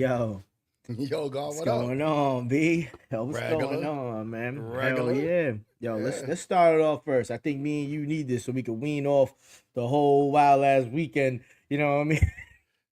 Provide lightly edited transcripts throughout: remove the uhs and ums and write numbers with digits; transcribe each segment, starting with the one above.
Yo, Yo, God, what's what up? going on, B? Yo, what's going Regular, on, man? Hell regular. yeah. Yo, let's Yeah, let's start it off first. I think me and you need this so we can wean off the whole wild ass weekend. You know what I mean?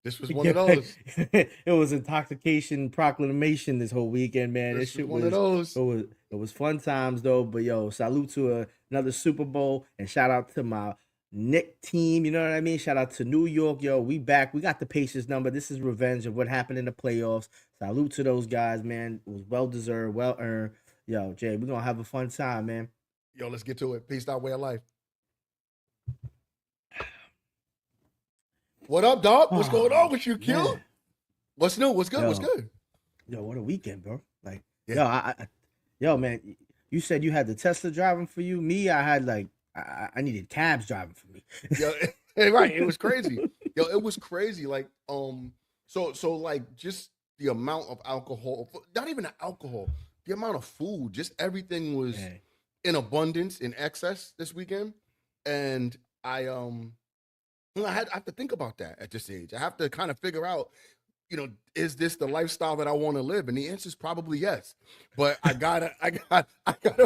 this was one of those. it was intoxication proclamation this whole weekend, man. This This was shit one of was those. it was fun times though. But yo, salute to another Super Bowl and shout out to my Nick team. You know what I mean? Shout out to New York, yo. We back. We got the Pacers number. This is revenge of what happened in the playoffs. Salute to those guys, man. It was well deserved, well earned. Yo, Jay, we're gonna have a fun time, man. Yo, let's get to it. Peace out, way of life. What up, dog? What's going Oh on with you, Q? man, What's new? What's good? What's yo, good? yo, what a weekend, bro. Like, Yeah. yo, man, you said you had the Tesla driving for you. Me, I had like, I needed cabs driving for me. Yo, right. It was crazy. Yo, it was crazy. Like, so like just the amount of alcohol, not even the alcohol, the amount of food, just everything was Yeah. in abundance, in excess this weekend. And I have to think about that at this age. I have to kind of figure out, is this the lifestyle that I want to live? And the answer is probably yes. But I gotta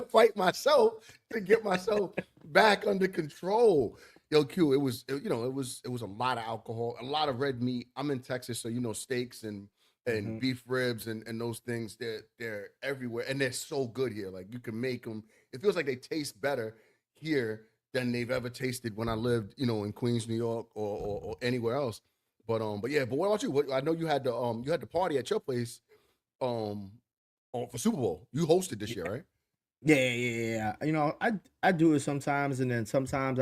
fight myself to get myself back under control. Yo, Q, it was a lot of alcohol, a lot of red meat. I'm in Texas, so steaks and Hmm. beef ribs and those things, they're everywhere, and they're so good here. Like you can make them. It feels like they taste better here than they've ever tasted when I lived, in Queens, New York, or anywhere else. But yeah. But what about you? I know you had the party at your place um for Super Bowl. You hosted this year, right? Yeah, yeah, yeah, yeah. I do it sometimes, and then sometimes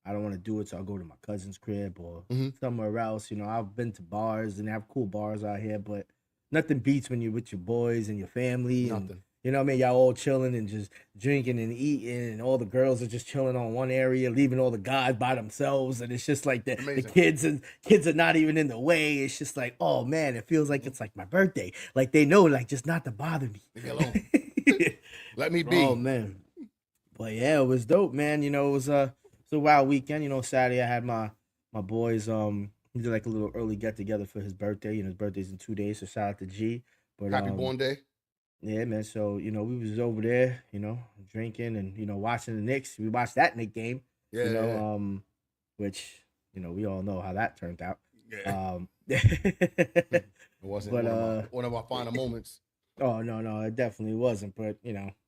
I don't want to do it, so I'll go to my cousin's crib or Mm-hmm. somewhere else. I've been to bars and they have cool bars out here, but nothing beats when you're with your boys and your family and Nothing. you know what I mean, y'all all chilling and just drinking and eating, and all the girls are just chilling on one area, leaving all the guys by themselves, and it's just like the Amazing. kids are not even in the way. It's just like, oh man, it feels like Mhm. it's like my birthday. Like they know, like just not to bother Leave me alone. me. Let me Oh be. man. But yeah, it was dope, man. It was a wild weekend. Saturday I had my boys. We did like a little early get together for his birthday. His birthday's in 2 days, so shout out to G. But Happy born day. yeah, man. So we was over there, drinking and watching the Knicks. We watched that Knick game. You Yeah, know, yeah, which we all know how that turned out. yeah. Um, It wasn't but one of my final moments. Oh no, it definitely wasn't. But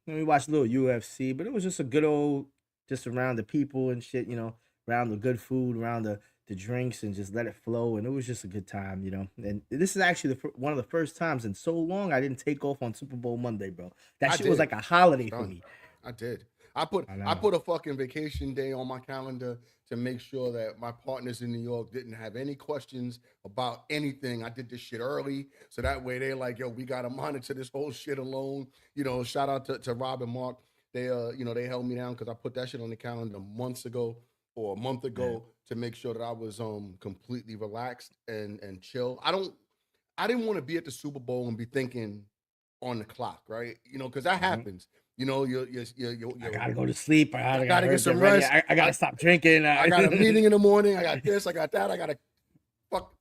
we watched a little UFC, but it was just a good old, just around the people and shit. Around the good food, around the drinks, and just let it flow. And it was just a good time. And this is actually one of the first times in so long I didn't take off on Super Bowl Monday, bro. That I shit was did. like a holiday for Done. me. I did. I put I I know. put a fucking vacation day on my calendar to make sure that my partners in New York didn't have any questions about anything. I did this shit early, so that way they're like, "Yo, we gotta monitor this whole shit alone." Shout out to Rob and Mark. They held me down because I put that shit on the calendar months ago or a month Yeah. ago to make sure that I was completely relaxed and chill. I didn't want to be at the Super Bowl and be thinking on the clock, right? Because that Hmm. happens. You I gotta go to sleep. I gotta get gotta get some ready. rest. I gotta stop drinking. I got a meeting in the morning. I got this. I got that. I got to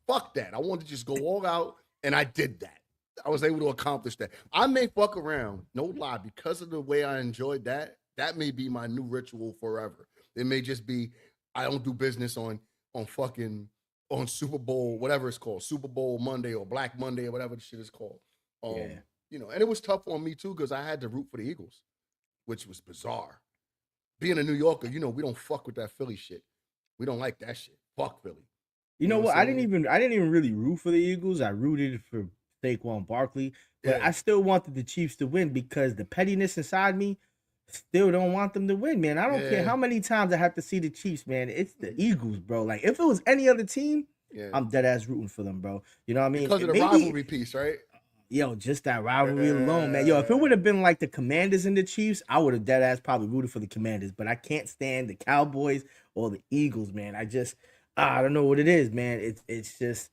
fuck that. I wanted to just go all out, and I did that. I was able to accomplish that. I may fuck around, no lie, because of the way I enjoyed that. That may be my new ritual forever. It may just be I don't do business on fucking on Super Bowl, whatever it's called, Super Bowl Monday or Black Monday or whatever the shit is called. Yeah. And it was tough on me too because I had to root for the Eagles, which was bizarre. Being a New Yorker, we don't fuck with that Philly shit. We don't like that shit. Fuck Philly. You You know know what I'm what? saying? I didn't even really root for the Eagles. I rooted for Saquon Barkley, but Yeah. I still wanted the Chiefs to win because the pettiness inside me still don't want them to win, man. I don't care Yeah. how many times I have to see the Chiefs, man. It's the Eagles, bro. Like if it was any other team, Yeah. I'm dead ass rooting for them, bro. You know what I mean? Because of the Maybe rivalry piece, right? just that rivalry alone, man. Yo, if it Yeah. would have been like the Commanders and the Chiefs, I would have dead ass probably rooted for the Commanders. But I can't stand the Cowboys or the Eagles, man. I don't know what it is, man. It's just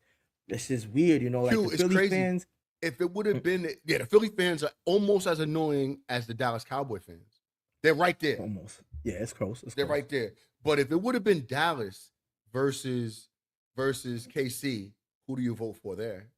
weird, like the Q, it's Philly crazy. fans. If it would Mm, have been, yeah, the Philly fans are almost as annoying as the Dallas Cowboy fans. They're right there. almost, yeah, it's close. It's They're close. right there. But if it would have been Dallas versus versus KC, Who do you vote for there?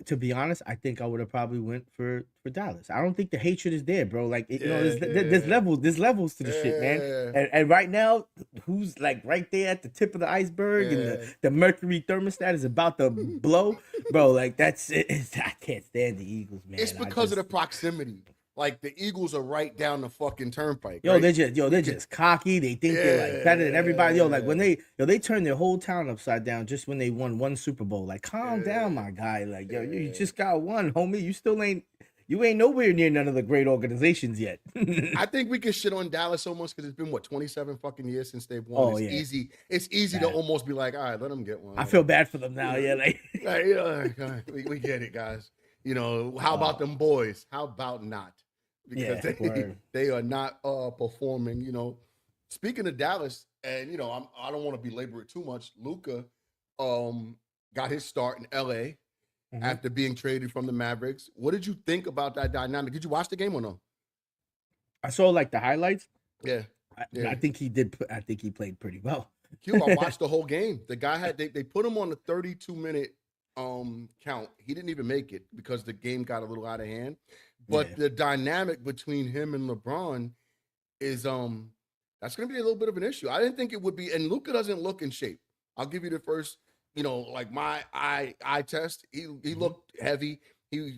To be honest, I think I would have probably went for Dallas. I don't think the hatred is there, bro. Like Yeah, there's levels to the shit, man. yeah, And right now, who's like right there at the tip of the iceberg, and yeah. the mercury thermostat is about to blow, bro. Like that's it. I can't stand the Eagles, It's man. I because of just the proximity. Like the Eagles are right down the fucking turnpike, Yo, right? We they're can, just cocky. They think they're like better than everybody. Yo, like when yeah, they turned their whole town upside down just when they won one Super Bowl. Like, calm down, yeah, my guy. Like, yo, you yeah. just got one, homie. You ain't nowhere near none of the great organizations yet. I think we can shit on Dallas almost because it's been what 27 fucking years since they've won. Oh It's yeah, easy. It's easy to bad. almost be like, all right, let them get one. I feel bad for them now. Yeah, like Like, we get it, guys. How about oh them boys? How about not? Because yeah, they word. they are not performing. Speaking of Dallas, and I don't want to belabor it too much. Luca got his start in LA Mhm. after being traded from the Mavericks. What did you think about that dynamic? Did you watch the game or no? I saw like the highlights. Yeah, I yeah. think he did. I think he played pretty well. Q, I watched the whole game. The guy they put him on the 32-minute count. He didn't even make it because the game got a little out of hand. But Yeah, the dynamic between him and LeBron is that's gonna be a little bit of an issue. I didn't think it would be, and Luka doesn't look in shape. I'll give you the first, like my eye test. He hmm looked heavy. He was,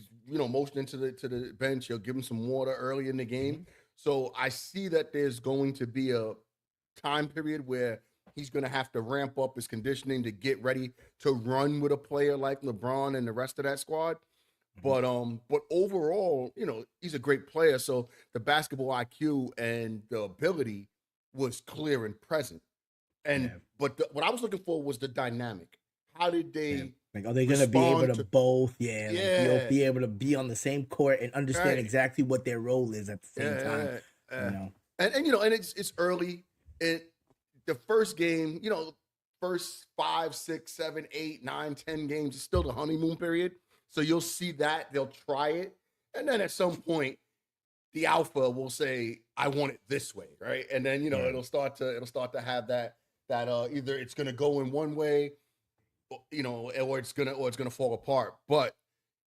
motioning to the bench. He'll give him some water early in the game. hmm So I see that there's going to be a time period where he's going to have to ramp up his conditioning to get ready to run with a player like LeBron and the rest of that squad. hmm But overall, he's a great player. So the basketball IQ and the ability was clear and present. And yeah. what I was looking for was the dynamic. How did Yeah. they Like, are they gonna be able respond to to? both? Yeah, like Yeah, be able to be on the same court and understand right. exactly what their role is at the same time. Yeah, You know. and it's early. It the first game, first 5, 6, 7, 8, 9, 10 games is still the honeymoon period. So you'll see that they'll try it, and then at some point, the alpha will say, "I want it this way," right? And then Yeah. it'll start to have that either it's gonna go in one way, or it's gonna fall apart. But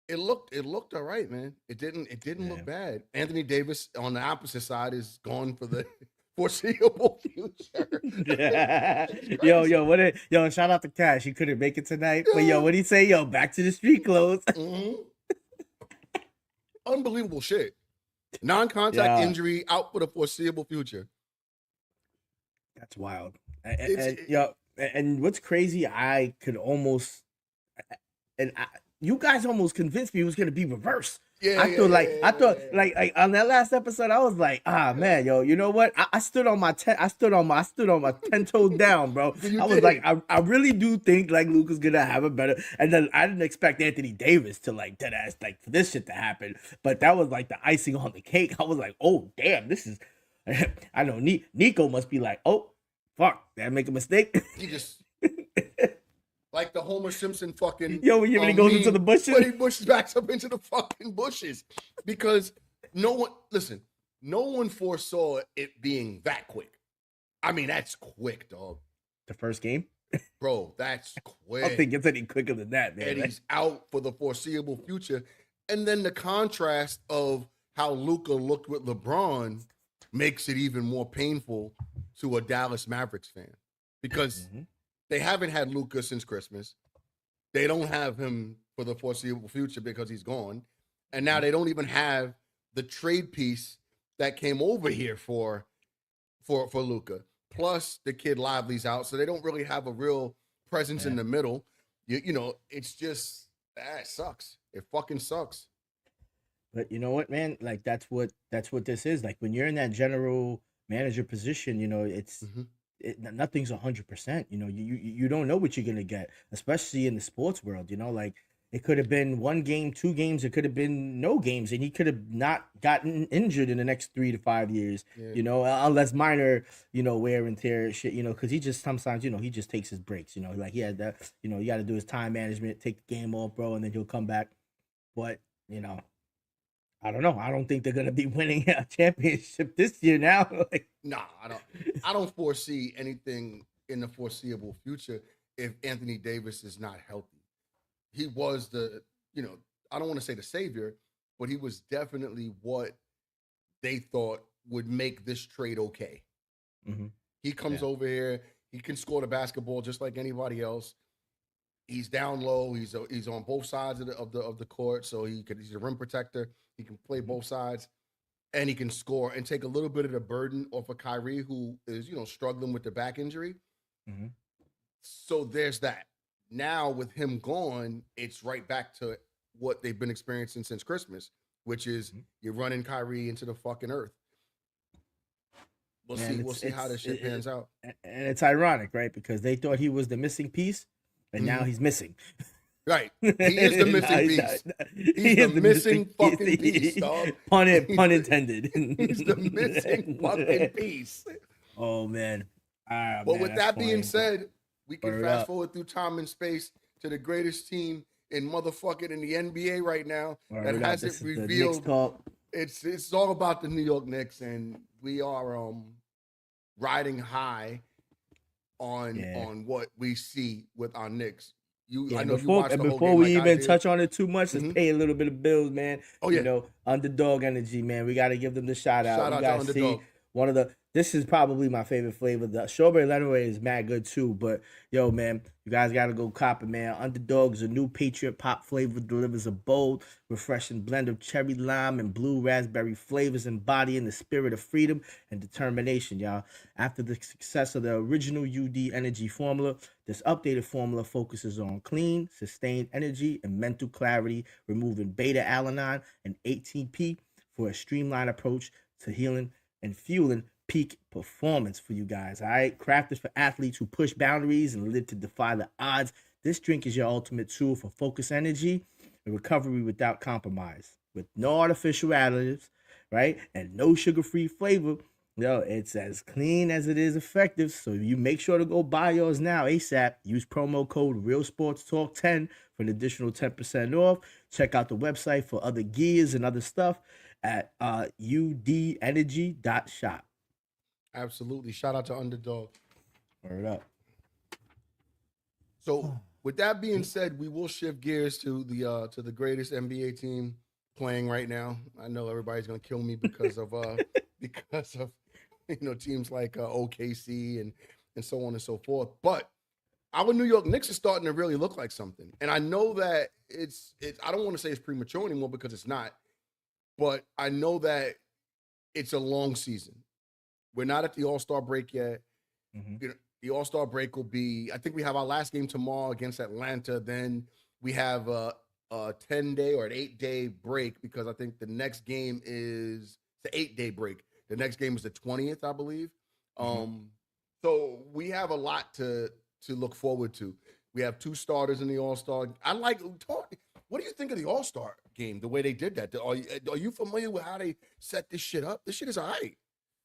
it looked all right, man. It didn't look Yeah. bad. Anthony Davis on the opposite side is gone for the foreseeable future. It's crazy. Yo, shout out to Cash. He couldn't make it tonight. But yo, Yeah. what would he say? Yo, back to the street clothes. Mhm. Unbelievable shit. Non-contact Yeah, injury out for the foreseeable future. that's wild. It's And what's crazy, I could almost and I, you guys almost convinced me it was gonna be reversed. yeah, yeah, I thought yeah, like on that last episode, I was like, ah yeah. man, yo, you know what? I stood on my I stood on my 10 toes down, bro. You I was like, did. I really do think like Luca's gonna have a better, and then I didn't expect Anthony Davis to like dead ass like for this shit to happen, but that was like the icing on the cake. I was like, oh damn, this is. I know Nico must be like, oh fuck, did I make a mistake? He just like the Homer Simpson fucking Yo, when he goes into meme the bushes. when he bushes backs up into the fucking bushes because no one foresaw it being that quick. I mean, that's quick, dog, The first game. bro. That's I don't think quick. it's any quicker than that, man. And Like, he's out for the foreseeable future. And then the contrast of how Luca looked with LeBron makes it even more painful to a Dallas Mavericks fan because mhm, they haven't had Luca since Christmas. They don't have him for the foreseeable future because he's gone. And now mhm, they don't even have the trade piece that came over here for Luca. Plus the kid Lively's out, so they don't really have a real presence in yeah. the middle. It's just that sucks. It fucking sucks. But you know what, man? Like that's what this is. Like when you're in that general manager position, Mhm. nothing's 100%. You don't know what you're gonna get, especially in the sports world. Like it could have been one game, 2 games. It could have been no games, and he could have not gotten injured in the next 3 to 5 years. Yeah. Unless minor, wear and tear shit. Because he just sometimes, he just takes his breaks. Like he had that. You got to do his time management, take the game off, bro, and then he'll come back. But you know. I don't know. I don't think they're gonna be winning a championship this year now. Like, Nah, I don't foresee anything in the foreseeable future if Anthony Davis is not healthy. he was the, I don't want to say the savior, but he was definitely what they thought would make this trade okay. Mhm. He comes Yeah. over here, he can score the basketball just like anybody else. He's down low. He's on both sides of the court, so he's a rim protector. He can play Mhm. both sides, and he can score and take a little bit of the burden off of Kyrie, who is struggling with the back injury. Mhm. So there's that. Now with him gone, it's right back to what they've been experiencing since Christmas, which is Mhm. you're running Kyrie into the fucking earth. We'll see. Man, We'll see how this shit pans out. and it's ironic, right? Because they thought he was the missing piece, and now Mhm. he's missing. Right. He is the Nah, missing he's piece. not. He's He the is the missing missing piece. fucking piece, dog. Pun intended. He's the missing fucking piece. Oh man. Ah But man, with that's that being funny. said, we can Word fast up. forward through time and space to the greatest team in motherfucking in the NBA right now that Word up. hasn't This is the Knicks revealed. talk. It's all about the New York Knicks, and we are riding high Yeah. on what we see with our Knicks. Yeah, I know you before watched the whole before game we like I even did. touch on it too much, let's Hmm. pay a little bit of bills, man. Oh yeah, Underdog energy, man. We got to give them the shout out. shout You out to guys see Underdog. one of the. This is probably my favorite flavor. The strawberry lemonade is mad good too. But yo, man, you guys got to go cop it, man. Underdog is a new Patriot pop flavor. Delivers a bold, refreshing blend of cherry lime and blue raspberry flavors, embodying the spirit of freedom and determination, y'all. After the success of the original UD Energy formula, this updated formula focuses on clean, sustained energy and mental clarity, removing beta alanine and 18P for a streamlined approach to healing and fueling peak performance for you guys. All right, crafted for athletes who push boundaries and live to defy the odds. This drink is your ultimate tool for focus energy and recovery without compromise, with no artificial additives, right, and no sugar-free flavor. Yo, it's as clean as it is effective. So you make sure to go buy yours now ASAP. Use promo code RealSportsTalk10 for an additional 10% off. Check out the website for other gears and other stuff at udenergy.shop. Absolutely. Shout out to Underdog. Word up. So with that being said, we will shift gears to the greatest NBA team playing right now. I know everybody's gonna kill me because of because of teams like OKC and so on and so forth. But our New York Knicks is starting to really look like something. And I know that it's I don't want to say it's premature anymore because it's not, but I know that it's a long season. We're not at the All-Star break yet. Mhm. The All-Star break will be, I think we have our last game tomorrow against Atlanta. Then we have a 10-day or an 8-day break because I think the next game is the 8-day break. The next game is the 20th, I believe. Mhm. So we have a lot to look forward to. We have 2 starters in the All-Star. What do you think of the All-Star game, the way they did that? Are you familiar with how they set this shit up? This shit is all right.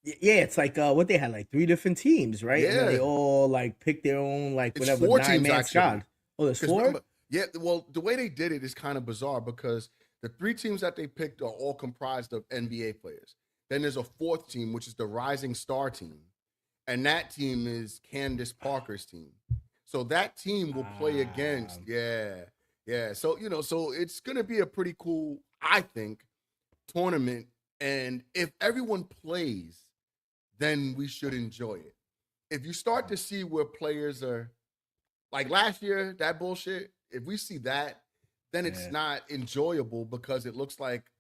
Yeah, it's like what they had like 3 different teams, right? And then they Yeah. all like pick their own like It's whatever 4 teams nine-man actually. squad. Oh, there's Because 4? remember, yeah, well, the way they did it is kind of bizarre because the 3 teams that they picked are all comprised of NBA players. Then there's a 4th team, which is the Rising Star team. And that team is Candace Parker's team. So that team will play against, yeah. So, so it's going to be a pretty cool, I think, tournament. And if everyone plays, then we should enjoy it. If you start to see where players are, like last year, that bullshit, if we see that, then it's Yeah. not enjoyable because it looks like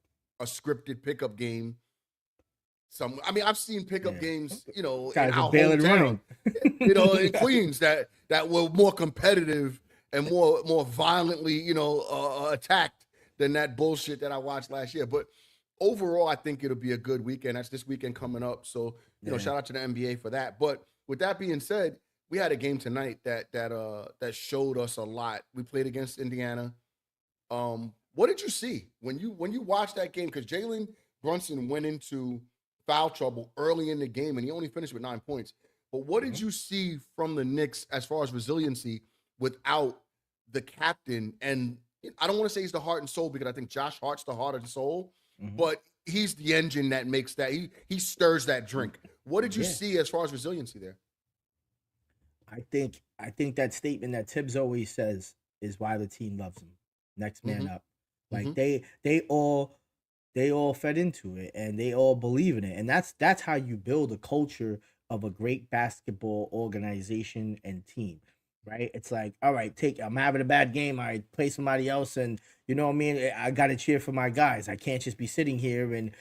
a scripted pickup game. I've seen pickup Yeah. games, in Guys are our bailing hometown, running. in Queens that were more competitive and more violently, attacked than that bullshit that I watched last year. But overall, I think it'll be a good weekend. That's this weekend coming up. So, Yeah. shout out to the NBA for that. But with that being said, we had a game tonight that showed us a lot. We played against Indiana. What did you see when you watched that game? Because Jalen Brunson went into foul trouble early in the game, and he only finished with 9 points. But what did you see from the Knicks as far as resiliency without the captain? And I don't want to say he's the heart and soul because I think Josh Hart's the heart and soul, but he's the engine that makes that he stirs that drink. What did you see as far as resiliency there? I think that statement that Tibbs always says is why the team loves him. next man Mhm. up. Like Mhm. they all fed into it and they all believe in it. And that's how you build a culture of a great basketball organization and team. Right? It's like, all right, I'm having a bad game. I play somebody else, and you know what I mean? I gotta cheer for my guys. I can't just be sitting here and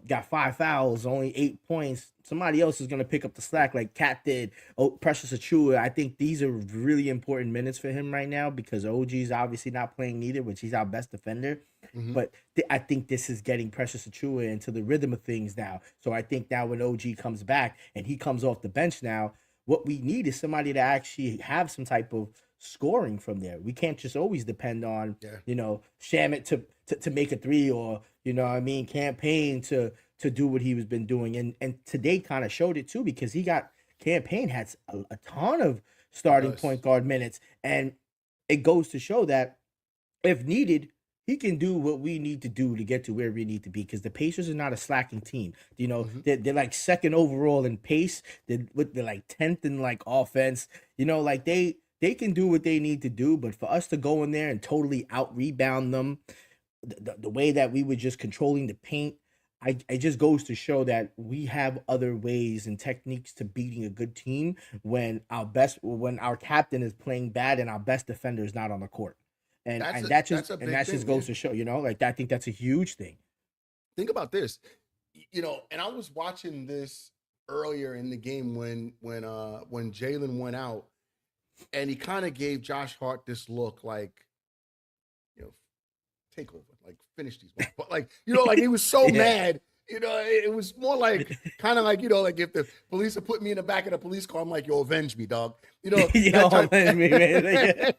got 5 fouls, only 8 points. Somebody else is gonna pick up the slack like Cat did. Oh, Precious Achua. I think these are really important minutes for him right now because OG's obviously not playing neither, which he's our best defender. Mhm. But I think this is getting Precious Achua into the rhythm of things now. So I think now when OG comes back and he comes off the bench now, what we need is somebody to actually have some type of scoring from there. We can't just always depend on, Yeah. Shamit to make a three or, Campaign to do what he was been doing. And today kind of showed it too because Campaign had a ton of He starting does. point guard minutes. And it goes to show that if needed, he can do what we need to do to get to where we need to be because the Pacers are not a slacking team. Mhm. They're like second overall in pace. They're like 10th in like offense. Like they can do what they need to do, but for us to go in there and totally out rebound them, the way that we were just controlling the paint, it just goes to show that we have other ways and techniques to beating a good team when our captain is playing bad and our best defender is not on the court. And That's and a that just that's a and big that just thing. Yeah. goes to show, like I think that's a huge thing. Think about this. And I was watching this earlier in the game when Jalen went out and he kind of gave Josh Hart this look like, you know, take over, like finish these motherfuckers. Like, like he was so Yeah. mad. It was more like kind of like, like if the police are putting me in the back of the police car, I'm like, yo, avenge me, dog. That type Man.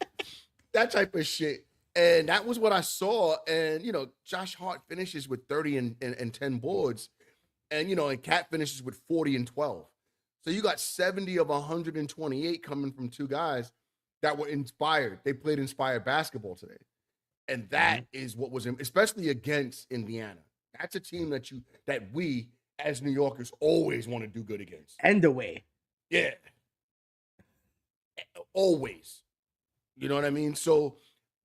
that type of shit. And that was what I saw. And Josh Hart finishes with 30 and 10 boards. And and Cat finishes with 40 and 12. So you got 70 of 128 coming from two guys that were inspired. They played inspired basketball today. And that Mhm. is what was, especially against Indiana. That's a team that we as New Yorkers always want to do good against. End away. Yeah, always. You know what I mean? So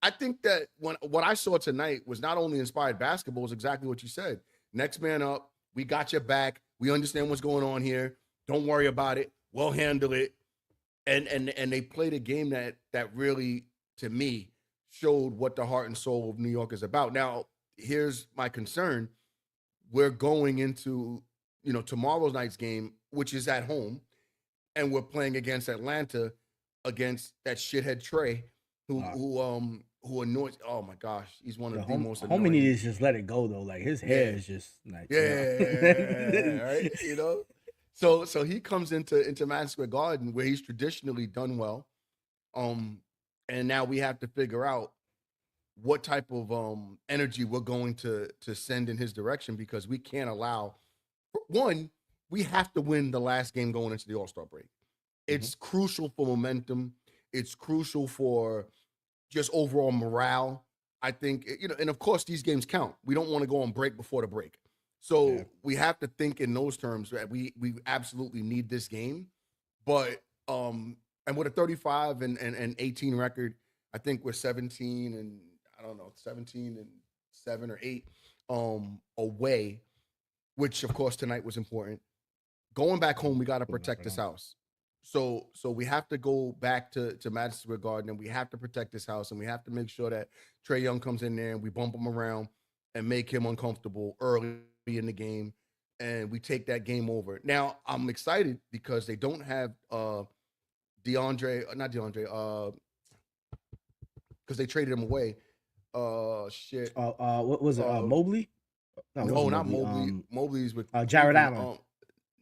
I think that what I saw tonight was not only inspired basketball, is exactly what you said. Next man up. We got your back. We understand what's going on here. Don't worry about it. We'll handle it. And they played a game that really, to me, showed what the heart and soul of New York is about. Now, here's my concern. We're going into, tomorrow's night's game, which is at home, and we're playing against Atlanta, against that shithead Trey, Uh, who annoys. Oh my gosh, he's one the of the home most homie annoying. needs to just let it go though. Like his hair Yeah, is just like, yeah, right. So he comes into Madison Square Garden where he's traditionally done well, um, and now we have to figure out what type of energy we're going to send in his direction because we can't allow. One, we have to win the last game going into the All-Star break. Mhm. It's crucial for momentum. It's crucial for just overall morale. I think, and of course these games count. We don't want to go on break before the break. Yeah. So we have to think in those terms that we absolutely need this game. But and with a 35 and 18 record, I think we're 17 and I don't know, 17 and 7 or 8 away, which of course tonight was important. Going back home, we got to Put it up protect right this on. house. So we have to go back to Madison Square Garden and we have to protect this house and we have to make sure that Trey Young comes in there and we bump him around and make him uncomfortable early in the game and we take that game over. Now I'm excited because they don't have not DeAndre, because they traded him away. Shit. What was it? Uh, Mobley? No, it no, wasn't not Mobley. Mobley. Mobley's with Jared Cleveland. Allen.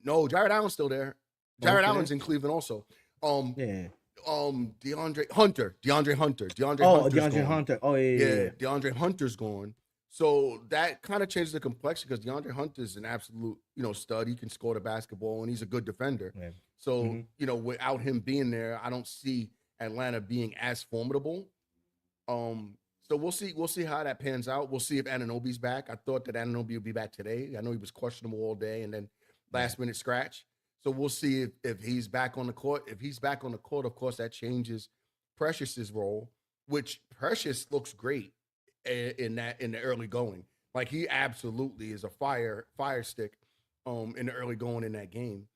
No, Jared Allen's still there. Oh, he's Jared still there? Allen's in Cleveland also. Um, Yeah. DeAndre Hunter. DeAndre Oh, Hunter's DeAndre gone. Hunter. Oh, yeah. Yeah, DeAndre Hunter's gone. So that kind of changes the complexion because DeAndre Hunter's an absolute, stud. He can score the basketball and he's a good defender. Yeah. So, Hmm. without him being there, I don't see Atlanta being as formidable. So we'll see how that pans out. We'll see if Anunoby's back. I thought that Anunoby would be back today. I know he was questionable all day and then Yeah. last minute scratch. So we'll see if he's back on the court. If he's back on the court, of course, that changes Precious's role, which Precious looks great. in the early going. Like he absolutely is a fire stick in the early going in that game.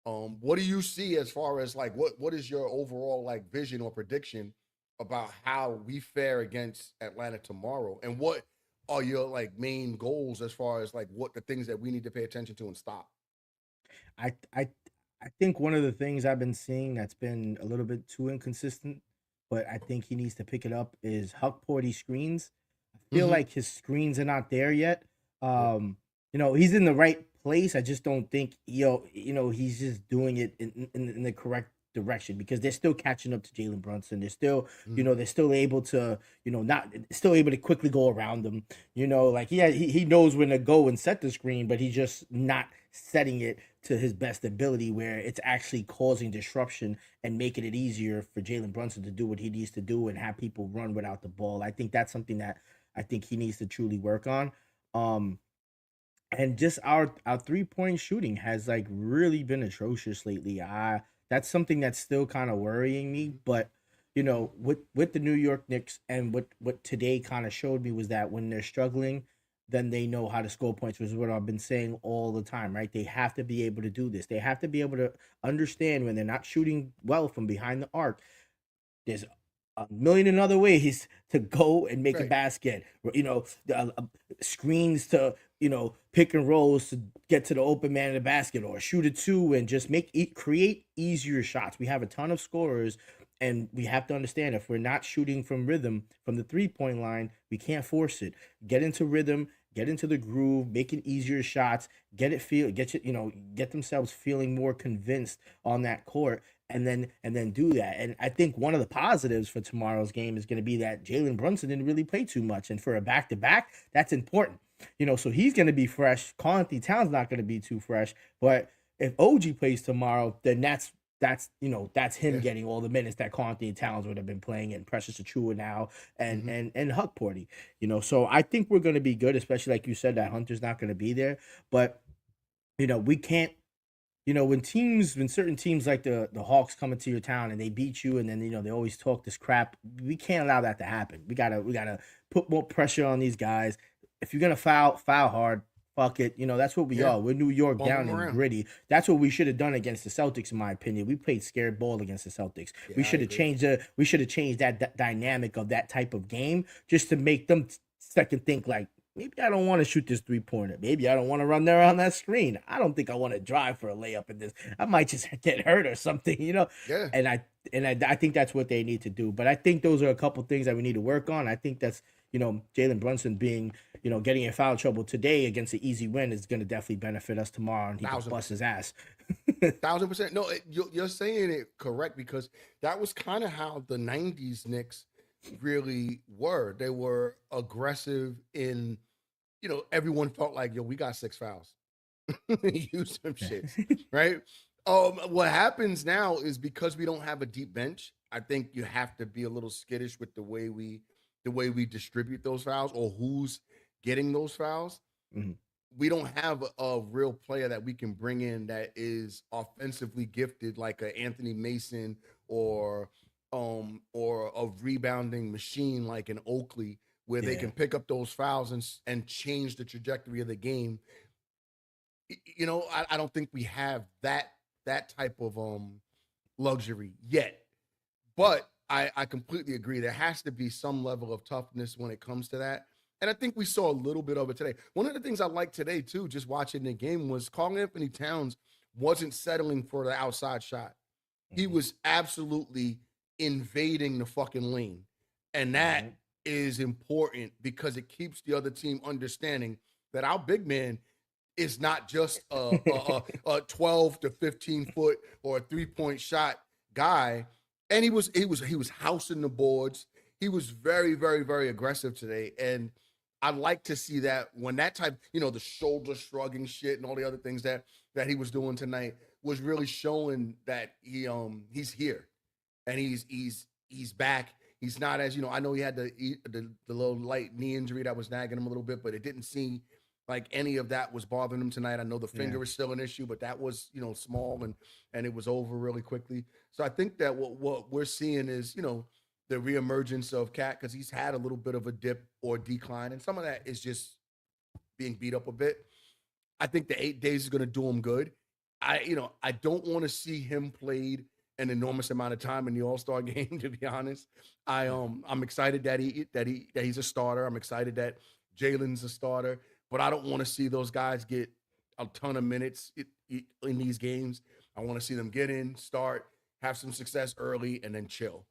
What do you see as far as like what is your overall like vision or prediction about how we fare against Atlanta tomorrow? And what are your like main goals as far as like what the things that we need to pay attention to and stop? I I I think one of the things I've been seeing that's been a little bit too inconsistent, but I think he needs to pick it up is Huck Porty screens. I feel Mm-hmm. like his screens are not there yet. Yep. He's in the right place. I just don't think he's just doing it in the correct direction because they're still catching up to Jalen Brunson. They're still, Mm-hmm. they're still able to, not still able to quickly go around them. Like he knows when to go and set the screen, but he's just not setting it to his best ability where it's actually causing disruption and making it easier for Jalen Brunson to do what he needs to do and have people run without the ball. I think that's something that I think he needs to truly work on. Um, and just our 3-point shooting has like really been atrocious lately. That's something that's still kind of worrying me, but with the New York Knicks and what today kind of showed me was that when they're struggling, then they know how to score points, which is what I've been saying all the time, right? They have to be able to do this. They have to be able to understand when they're not shooting well from behind the arc. There's a million and other ways to go and make a Right. basket. Screens to pick and rolls to get to the open man in the basket, or shoot a two and just create easier shots. We have a ton of scorers, and we have to understand if we're not shooting from rhythm from the 3-point line, we can't force it. Get into rhythm, get into the groove, making easier shots, get themselves feeling more convinced on that court, and then do that. And I think one of the positives for tomorrow's game is going to be that Jalen Brunson didn't really play too much, and for a back to back, that's important. So he's going to be fresh. Carnthony Towns not going to be too fresh, but if OG plays tomorrow, then that's him Yeah. getting all the minutes that Carnthony Towns would have been playing, and Precious Achua now, and Mm-hmm. and Huck Porty. So I think we're going to be good, especially like you said that Hunter's not going to be there, but we can't. When certain teams like the Hawks come into your town and they beat you, and then they always talk this crap. We can't allow that to happen. We gotta put more pressure on these guys. If you're gonna foul hard. Fuck it. That's what we Yeah. are. We're New York Bump down them and around. gritty. That's what we should have done against the Celtics, in my opinion. We played scared ball against the Celtics. We Yeah, I should have agree. changed that dynamic of that type of game just to make them second think like, maybe I don't want to shoot this 3-pointer. Maybe I don't want to run there on that screen. I don't think I want to drive for a layup in this. I might just get hurt or something. Yeah. And I think that's what they need to do. But I think those are a couple things that we need to work on. I think that's Jalen Brunson being getting in foul trouble today against an easy win is going to definitely benefit us tomorrow, and he can Thousand bust his percent. ass. 1000%. No, you're saying it correct because that was kind of how the 90s Knicks really were. They were aggressive in, everyone felt like, yo, we got 6 fouls. Use some shits, right? What happens now is because we don't have a deep bench, I think you have to be a little skittish with the way we distribute those fouls or who's getting those fouls. Mhm. We don't have a real player that we can bring in that is offensively gifted like a Anthony Mason or a rebounding machine like an Oakley where they Yeah. can pick up those fouls and change the trajectory of the game. I don't think we have that type of luxury yet. But I completely agree. There has to be some level of toughness when it comes to that. And I think we saw a little bit of it today. One of the things I liked today, too, just watching the game, was Karl Anthony Towns wasn't settling for the outside shot. He Mhm. was absolutely invading the fucking lane. And that Mhm. is important because it keeps the other team understanding that our big man is not just a 12 to 15 foot or a 3-point shot guy. And he was housing the boards. He was very, very, very aggressive today. And I like to see that when that type, the shoulder shrugging shit and all the other things that he was doing tonight was really showing that he's here and he's back. He's not as I know he had the little light knee injury that was nagging him a little bit, but it didn't seem like any of that was bothering him tonight. I know the Yeah. finger is still an issue, but that was small and it was over really quickly. So I think that what we're seeing is the reemergence of Cat because he's had a little bit of a dip or decline, and some of that is just being beat up a bit. I think the 8 days is going to do him good. I don't want to see him played an enormous amount of time in the All-Star game. To be honest, I'm excited that he's a starter. I'm excited that Jalen's a starter, but I don't want to see those guys get a ton of minutes in these games. I want to see them get in, start, have some success early, and then chill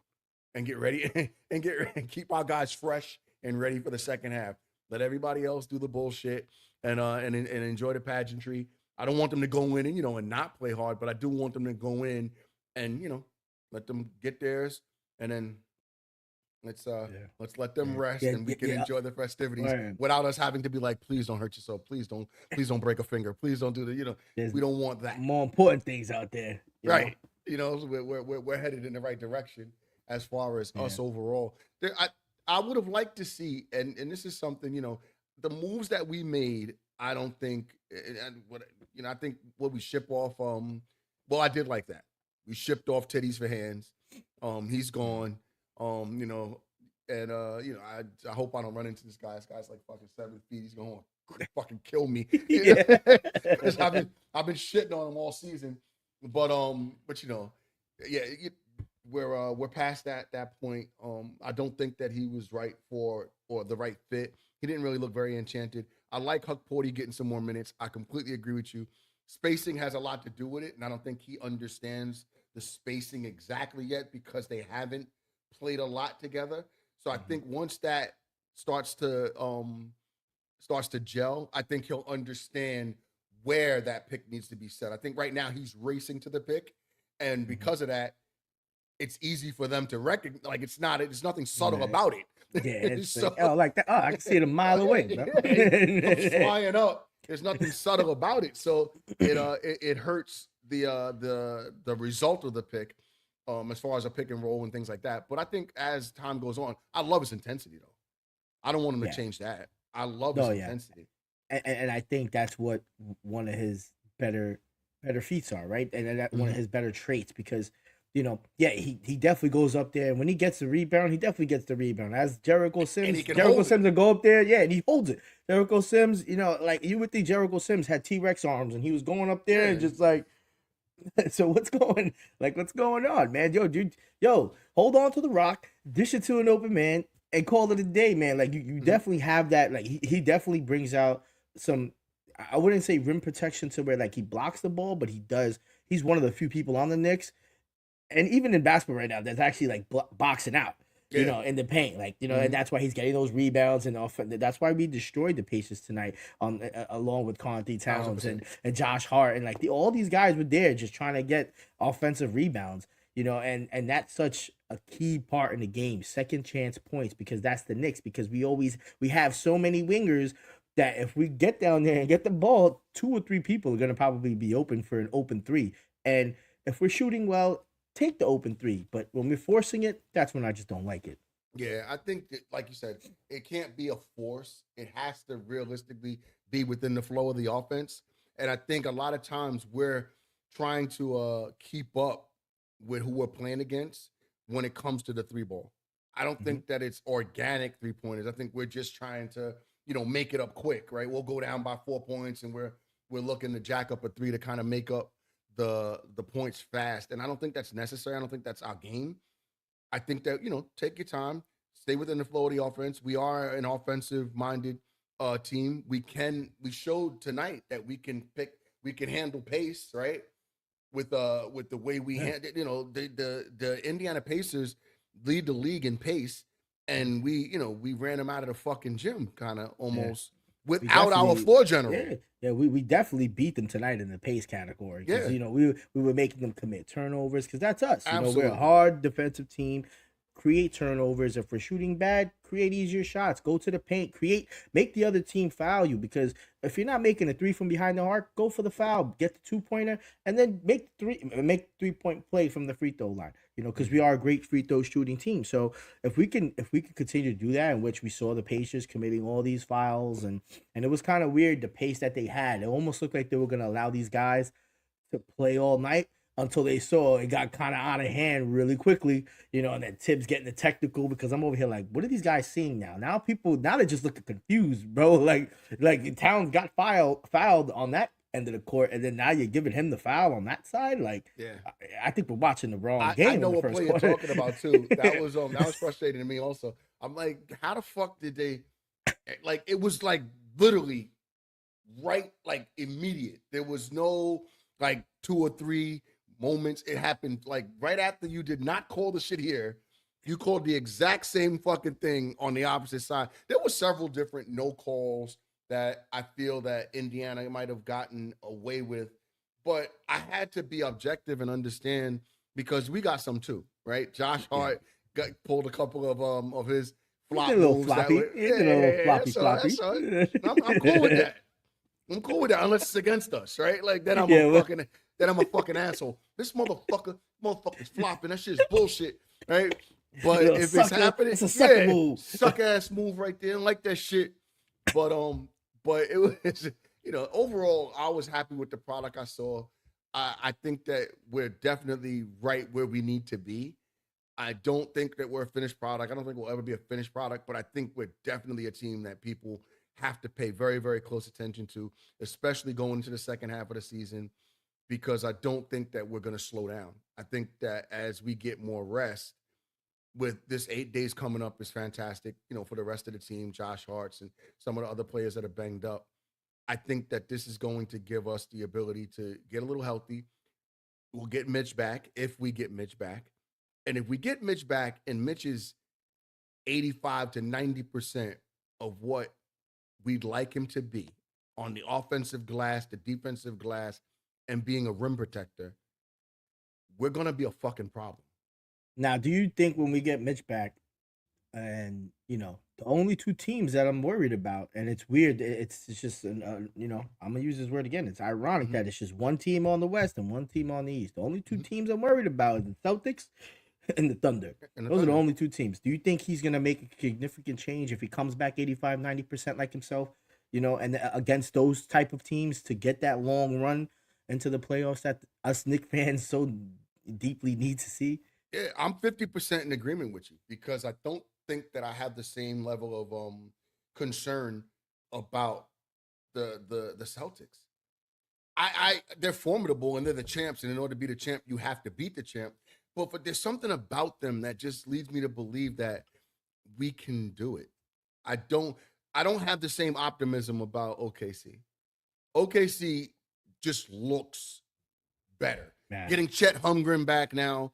and get ready and keep our guys fresh and ready for the second half. Let everybody else do the bullshit and enjoy the pageantry. I don't want them to go in and not play hard, but I do want them to go in and let them get theirs, and then let's let them rest and we can enjoy the festivities without us having to be like, please don't hurt yourself, please don't break a finger, please don't do the we don't want that. More important things out there, right? We're headed in the right direction as far as us overall. I would have liked to see, and this is something, the moves that we made, I don't think, I think what we ship off, well, I did like that. We shipped off Titties for Hands. He's gone. I hope I don't run into this guy. This guy's like fucking 7 feet. He's going to fucking kill me. Because I've been shitting on him all season. But we're past that point. I don't think that he was right or the right fit. He didn't really look very enchanted. I like Huck Porty getting some more minutes. I completely agree with you. Spacing has a lot to do with it, and I don't think he understands the spacing exactly yet because they haven't played a lot together. So I think once that starts to gel, I think he'll understand where that pick needs to be set. I think right now he's racing to the pick, and because of that, it's easy for them to recognize. Like it's nothing subtle about it. Yeah, it's like that. Oh, I can see it a mile away. Bro. It's flying up. There's nothing subtle about it, so it hurts the result of the pick, as far as a pick and roll and things like that. But I think as time goes on, I love his intensity though. I don't want him to change that. I love his intensity, and I think that's what one of his better feats are, right? And that one of his better traits because. He definitely goes up there. And when he gets the rebound, he definitely gets the rebound. As Jericho Sims will go up there, and he holds it. Jericho Sims, like you would think Jericho Sims had T-Rex arms, and he was going up there and just like, so what's going on, man? Yo, hold on to the rock, dish it to an open man, and call it a day, man. Like you definitely have that. Like he definitely brings out some. I wouldn't say rim protection to where like he blocks the ball, but he does. He's one of the few people on the Knicks. And even in basketball right now, that's actually like boxing out, in the paint, like and that's why he's getting those rebounds and that's why we destroyed the Pacers tonight, along with Conti Towns and Josh Hart and like all these guys were there just trying to get offensive rebounds, and that's such a key part in the game, second chance points, because that's the Knicks, because we have so many wingers that if we get down there and get the ball, 2 or 3 people are gonna probably be open for an open 3, and if we're shooting well. Take the open 3, but when we're forcing it, that's when I just don't like it. Yeah, I think that, like you said, it can't be a force. It has to realistically be within the flow of the offense. And I think a lot of times we're trying to keep up with who we're playing against when it comes to the 3 ball. I don't think that it's organic 3-pointers. I think we're just trying to, make it up quick, right? We'll go down by 4 points and we're looking to jack up a 3 to kind of make up the points fast, and I don't think that's necessary. I don't think that's our game. I think that take your time, stay within the flow of the offense. We are an offensive minded team. We showed tonight that we can handle pace, right? With the way we handle, the Indiana Pacers lead the league in pace, and we ran them out of the fucking gym, kind of almost. Without our floor general. Yeah, we definitely beat them tonight in the pace category. Yeah. We were making them commit turnovers because that's us. We're a hard defensive team. Create turnovers. If we're shooting bad, create easier shots. Go to the paint. Make the other team foul you, because if you're not making a 3 from behind the arc, go for the foul. Get the 2-pointer and then make 3-point play from the free throw line. Because we are a great free throw shooting team. So if we can continue to do that, in which we saw the Pacers committing all these fouls, and it was kind of weird the pace that they had. It almost looked like they were going to allow these guys to play all night. until they saw it got kind of out of hand really quickly, and then Tibbs getting the technical because I'm over here like, what are these guys seeing now? Now they're just looking confused, bro. Like Towns got fouled on that end of the court, and then now you're giving him the foul on that side. Like, Yeah. I think we're watching the wrong I game know in the what first play you're quarter. talking about too. That was frustrating to me also. I'm like, how the fuck did they like it was like literally right like immediate. There was no like 2 or 3 moments. It happened like right after you did not call the shit here. You called the exact same fucking thing on the opposite side. There were several different no calls that I feel that Indiana might have gotten away with, but I had to be objective and understand because we got some too, right? Josh Hart pulled a couple of his He did flop a little moves that floppy. were He did a little floppy So floppy. I'm cool with that. I'm cool with that unless it's against us, right? Like then I'm Yeah, a fucking asshole. This motherfucker's flopping. That shit's bullshit, right? But if it's happening, it's a sucker move. Suck ass move right there. I like that shit. But it was overall I was happy with the product I saw. I think that we're definitely right where we need to be. I don't think that we're a finished product. I don't think we'll ever be a finished product, but I think we're definitely a team that people have to pay very, very close attention to, especially going into the second half of the season, because I don't think that we're going to slow down. I think that as we get more rest, with this 8 days coming up is fantastic, for the rest of the team, Josh Hart's and some of the other players that are banged up. I think that this is going to give us the ability to get a little healthy. We'll get Mitch back if we get Mitch back. And if we get Mitch back and Mitch is 85 to 90% of what we'd like him to be on the offensive glass, the defensive glass, and being a rim protector, we're going to be a fucking problem. Now, do you think when we get Mitch back, and the only 2 teams that I'm worried about, and it's weird, it's just I'm gonna use this word again. It's ironic that it's just 1 team on the West and 1 team on the East. The only 2 teams I'm worried about is the Celtics and the Thunder. Those are the only 2 teams. Do you think he's gonna make a significant change if he comes back 85, 90% like himself? And against those type of teams to get that long run into the playoffs that us Knicks fans so deeply need to see? Yeah, I'm 50% in agreement with you because I don't think that I have the same level of concern about the Celtics. They're formidable and they're the champs, and in order to be the champ, you have to beat the champ. But there's something about them that just leads me to believe that we can do it. I don't have the same optimism about OKC. OKC just looks better. Man. Getting Chet Holmgren back now,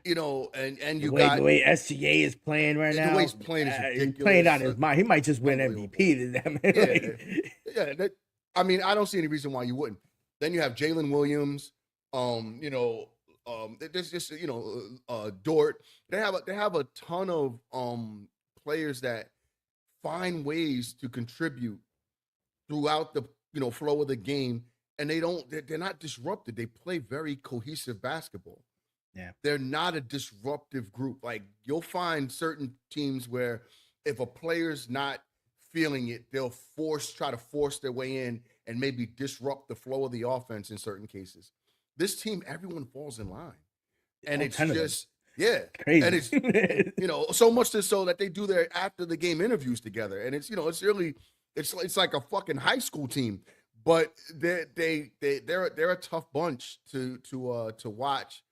and the way SGA is playing right now. The way he's playing is ridiculous. He's playing out his mind. He might just win MVP to them. I mean, I don't see any reason why you wouldn't. Then you have Jalen Williams. There's just Dort. They have a ton of players that find ways to contribute throughout the flow of the game. And they're not disrupted. They play very cohesive basketball. Yeah. They're not a disruptive group. Like you'll find certain teams where if a player's not feeling it, they'll try to force their way in and maybe disrupt the flow of the offense in certain cases. This team, everyone falls in line. And it's just, crazy. And it's, so much so that they do their after the game interviews together. And it's, it's really, it's like a fucking high school team. But they're a tough bunch to watch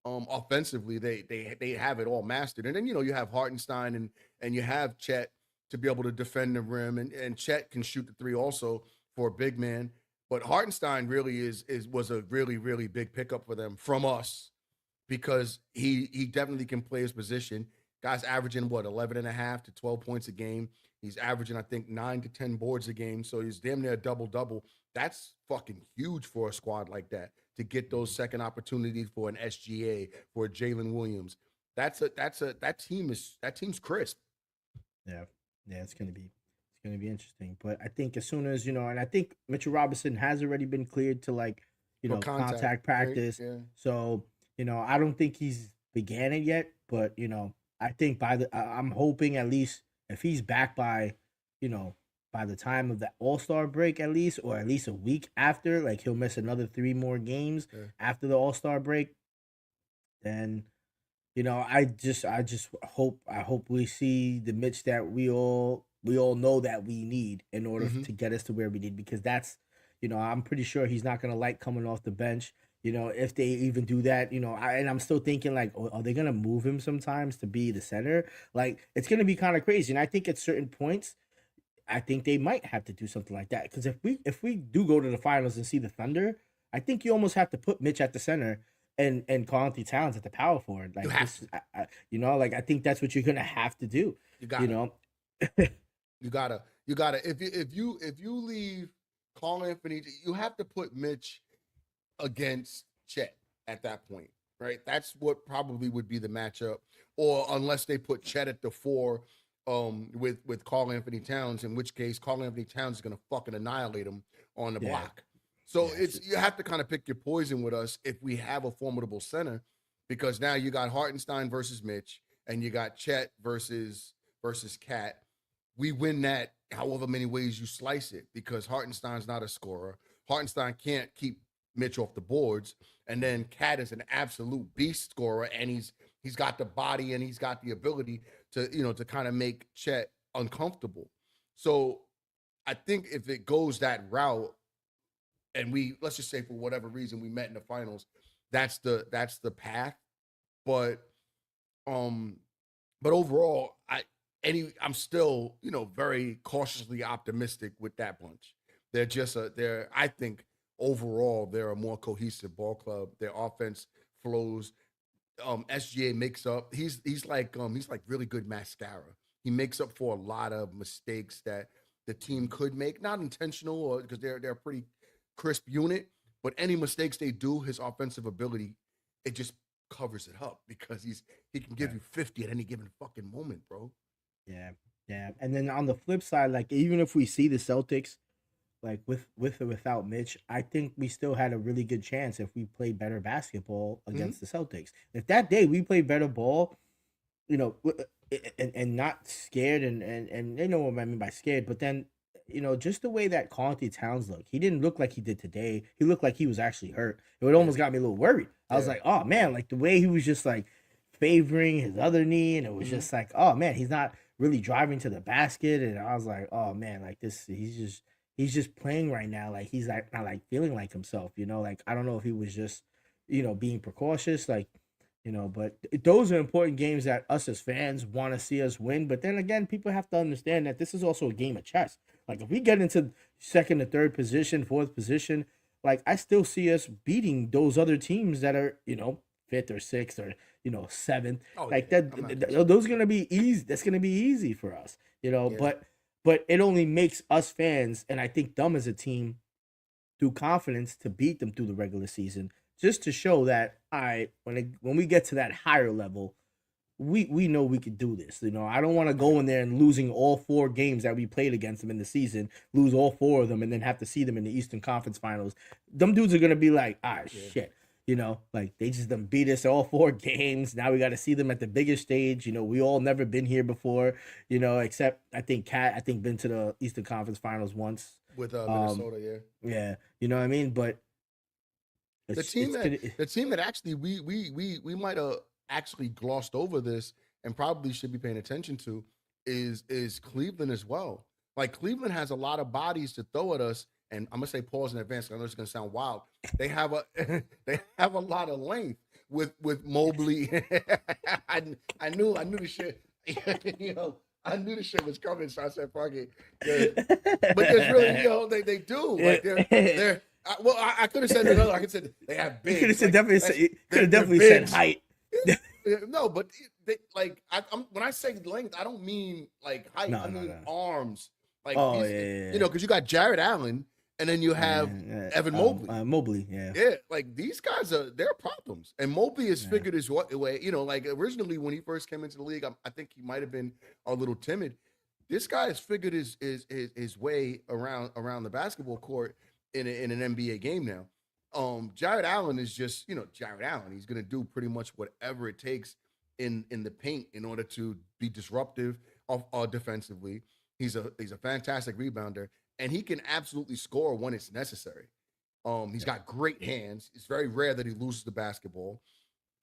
offensively. They have it all mastered, and then you have Hartenstein and you have Chet to be able to defend the rim, and Chet can shoot the 3 also for a big man. But Hartenstein really was a really, really big pickup for them from us because he definitely can play his position. Guy's averaging 11.5 to 12 points a game. He's averaging, I think, 9 to 10 boards a game. So he's damn near a double-double. That's fucking huge for a squad like that to get those second opportunities for an SGA, for a Jalen Williams. That team's crisp. Yeah, it's gonna be interesting. But I think as soon as and I think Mitchell Robinson has already been cleared to contact practice. Right? Yeah. So I don't think he's began it yet, but I think I'm hoping at least if he's back by by the time of the All-Star break, at least, or at least a week after, like he'll miss another 3 more games Yeah. after the All-Star break, then I hope we see the Mitch that we all know that we need in order Mm-hmm. to get us to where we need, because I'm pretty sure he's not gonna like coming off the bench. If they even do that, I'm still thinking like, oh, are they gonna move him sometimes to be the center? Like it's gonna be kind of crazy, and I think at certain points, I think they might have to do something like that. Because if we do go to the finals and see the Thunder, I think you almost have to put Mitch at the center and Karl Anthony Towns at the power forward. You Like have this, to. like I think that's what you're gonna have to do. You You gotta. know, You gotta. You gotta. If you leave Carl Anthony, you have to put Mitch against Chet at that point, right? That's what probably would be the matchup, or unless they put Chet at the 4, with Carl Anthony Towns, in which case Carl Anthony Towns is gonna fucking annihilate him on the yeah, block. So yeah, you have to kind of pick your poison with us if we have a formidable center, because now you got Hartenstein versus Mitch, and you got Chet versus Cat. We win that however many ways you slice it, because Hartenstein's not a scorer. Hartenstein can't keep Mitch off the boards, and then Cat is an absolute beast scorer, and he's got the body and he's got the ability to kind of make Chet uncomfortable. So I think if it goes that route, and we, let's just say for whatever reason we met in the finals, that's the path. But um but overall, I'm still, very cautiously optimistic with that bunch. They're I think overall they're a more cohesive ball club. Their offense flows. SGA makes up. He's like really good mascara. He makes up for a lot of mistakes that the team could make, not intentional, or because they're a pretty crisp unit, but any mistakes they do, his offensive ability, it just covers it up, because he can give yeah, you 50 at any given fucking moment, bro. yeah, yeah. And then on the flip side, like even if we see the Celtics, like with or without Mitch, I think we still had a really good chance if we played better basketball Mm-hmm. against the Celtics. If that day we played better ball, and not scared, and they know what I mean by scared, but then just the way that Conti Towns looked, he didn't look like he did today. He looked like he was actually hurt. It Yeah, almost got me a little worried. I was yeah. like, oh man, like the way he was just like favoring his other knee, and it was Mm-hmm. just like, oh man, he's not really driving to the basket, and I was like, oh man, like this, he's just playing right now, like he's like not like feeling like himself, like I don't know if he was just being precautious, like but those are important games that us as fans want to see us win. But then again, people have to understand that this is also a game of chess. Like if we get into second or third position, fourth position, like I still see us beating those other teams that are, fifth or sixth or, seventh. Oh Like yeah, I'm not concerned. those are gonna be easy. That's gonna be easy for us, Yeah, but it only makes us fans, and I think them as a team, through confidence to beat them through the regular season, just to show that when we get to that higher level, we know we could do this. I don't want to right. go in there and losing all 4 games that we played against them in the season, lose all 4 of them, and then have to see them in the Eastern Conference Finals. Them dudes are gonna be like, ah, Yeah. shit. Like they just done beat us all 4 games. Now we got to see them at the biggest stage. We all never been here before. Except I think Cat. I think been to the Eastern Conference Finals once. With Um, Minnesota, yeah. yeah, you know what I mean. But The it's team it's that gonna. the team that actually we might have actually glossed over this, and probably should be paying attention to, is Cleveland as well. Like Cleveland has a lot of bodies to throw at us, and I'm gonna say pause in advance, 'cause I know it's gonna sound wild. They have a they have a lot of length with Mobley. I knew the shit. I knew the shit was coming, so I said, "Fuck it." But there's really, they do, Yeah. like they're well, I could have said another. I could say they have You could have bigs. said Like definitely that's you could have they're definitely said bigs. height. No, but I'm when I say length, I don't mean like height. I No, no, mean no. arms. Like Oh these, yeah, because you got Jared Allen, and then you yeah, have yeah. Evan Mobley. Mobley, yeah, Yeah, like these guys they're problems. And Mobley has yeah, figured his way. Like originally when he first came into the league, I think he might have been a little timid. This guy has figured his way around the basketball court in an NBA game now. Jared Allen is just, Jared Allen. He's gonna do pretty much whatever it takes in the paint in order to be disruptive defensively. He's a fantastic rebounder, and he can absolutely score when it's necessary. He's got great hands. It's very rare that he loses the basketball.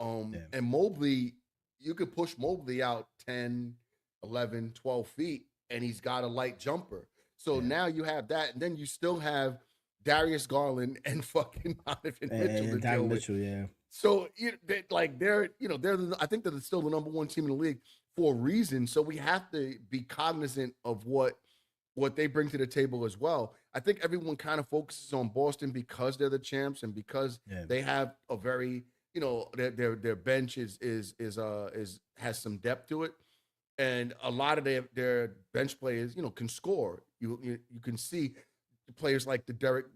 And Mobley, you could push Mobley out 10, 11, 12 feet, and he's got a light jumper. So now you have that, and then you still have Darius Garland and fucking Donovan Mitchell to deal with. Yeah. So I think they're still the number one team in the league for a reason. So we have to be cognizant of what they bring to the table as well. I think everyone kind of focuses on Boston because they're the champs and because they have a very, their bench has some depth to it, and a lot of their bench players, can score. You can see players like Derek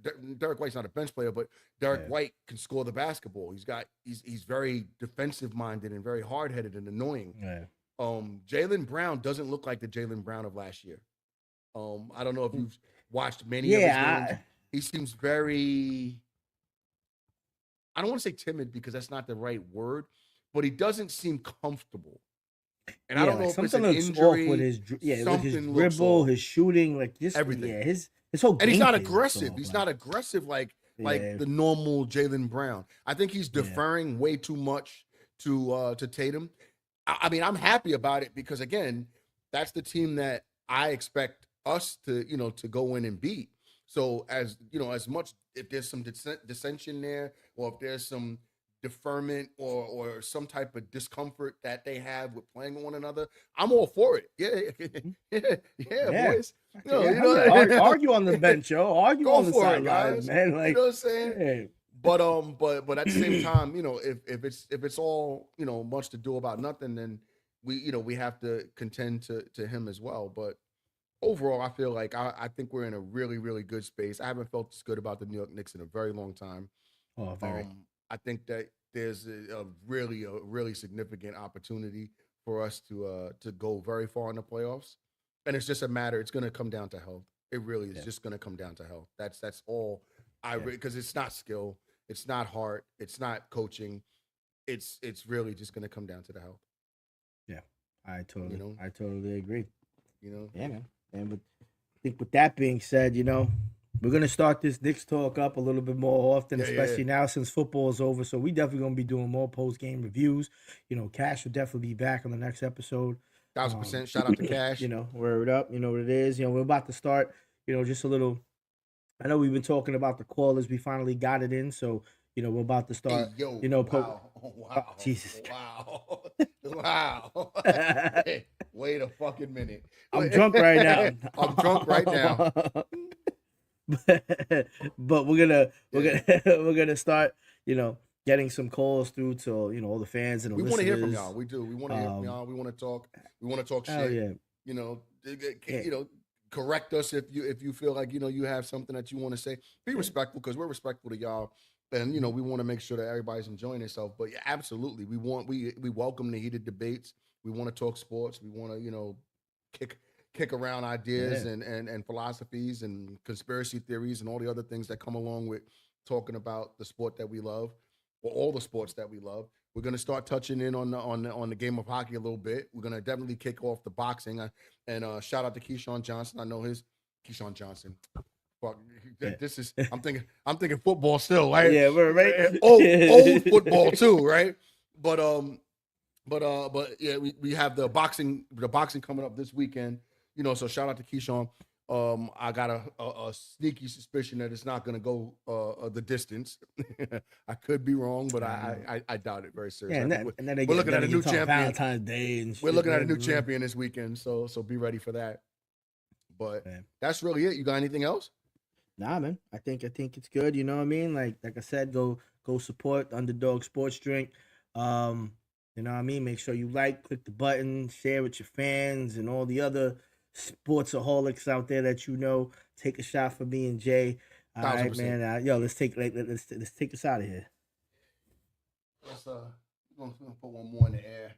White's not a bench player, but Derek White can score the basketball. He's very defensive minded and very hard headed and annoying. Jaylen Brown doesn't look like the Jaylen Brown of last year. I don't know if you've watched many of his games. He seems very, I don't want to say timid because that's not the right word, but he doesn't seem comfortable. And I don't know if it's an injury. Off with his dribble, his shooting, like just everything. Yeah, his whole. And he's not aggressive. He's not aggressive like the normal Jaylen Brown. I think he's deferring way too much to Tatum. I mean, I'm happy about it because again, that's the team that I expect us to go in and beat. So as much if there's some dissension there, or if there's some deferment or some type of discomfort that they have with playing one another, I'm all for it. Boys. Argue on the bench, yo. Argue on the sidelines, man. Like, you know what I'm saying? Hey. But at the same time, if it's all much to do about nothing, then we have to contend to him as well. But overall, I feel like I think we're in a really, really good space. I haven't felt this good about the New York Knicks in a very long time. Oh, very. I think that there's a really significant opportunity for us to go very far in the playoffs, and it's just a matter. It's going to come down to health. It really is just going to come down to health. That's all. Because it's not skill, it's not heart, it's not coaching. It's really just going to come down to the health. Yeah, I totally agree. Yeah, man. And I think with that being said, we're going to start this Knicks talk up a little bit more often, especially now since football is over. So we definitely going to be doing more post-game reviews. Cash will definitely be back on the next episode. 1,000%. Shout out to Cash. Word up. You know what it is. We're about to start, just a little. I know we've been talking about the callers. We finally got it in. So, we're about to start. Hey, wow. Wow. Jesus. Wow. Hey, wait a fucking minute. I'm drunk right now. I'm drunk right now. But we're gonna start, getting some calls through to all the fans and the listeners. We want to hear from y'all. We do. We want to hear from y'all. We want to talk. We want to talk shit. Yeah. Correct us if you feel like you have something that you want to say. Be respectful because we're respectful to y'all, and we want to make sure that everybody's enjoying themselves. But yeah, absolutely, we welcome the heated debates. We want to talk sports. We want to kick around ideas and philosophies and conspiracy theories and all the other things that come along with talking about the sport that we love, or all the sports that we love. We're going to start touching in on the game of hockey a little bit. We're going to definitely kick off the boxing. And shout out to Keyshawn Johnson. I know Keyshawn Johnson. Fuck, this is I'm thinking football still, right? Yeah, we're right. Old football too, right? But yeah, we have the boxing coming up this weekend. So shout out to Keyshawn. I got a sneaky suspicion that it's not going to go the distance. I could be wrong, but I doubt it very seriously. Yeah, and then we're looking at a new champion. Valentine's Day and we're looking at a new champion this weekend, so be ready for that. But that's really it. You got anything else? Nah, man. I think it's good. You know what I mean? Like I said, go support Underdog Sports Drink. You know what I mean? Make sure you click the button, share with your fans and all the other sportsaholics out there that take a shot for me and Jay. All 100%. Right, man. Let's take us out of here. Let's we're gonna put one more in the air.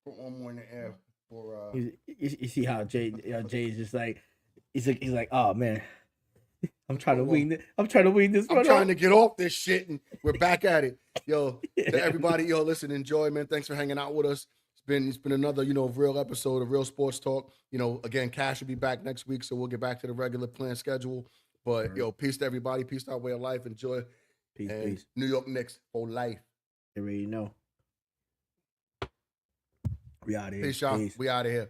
Put one more in the air for. You see how Jay's just like he's like, oh man, I'm trying to wean this. I'm trying to get off this shit, and we're back at it. To everybody, listen, enjoy, man. Thanks for hanging out with us. It's It's been another, real episode of Real Sports Talk. Again, Cash will be back next week, so we'll get back to the regular planned schedule. But peace to everybody, peace to our way of life. Enjoy. Peace. New York Knicks for life. You already know. We out of here. Peace, y'all. We out of here.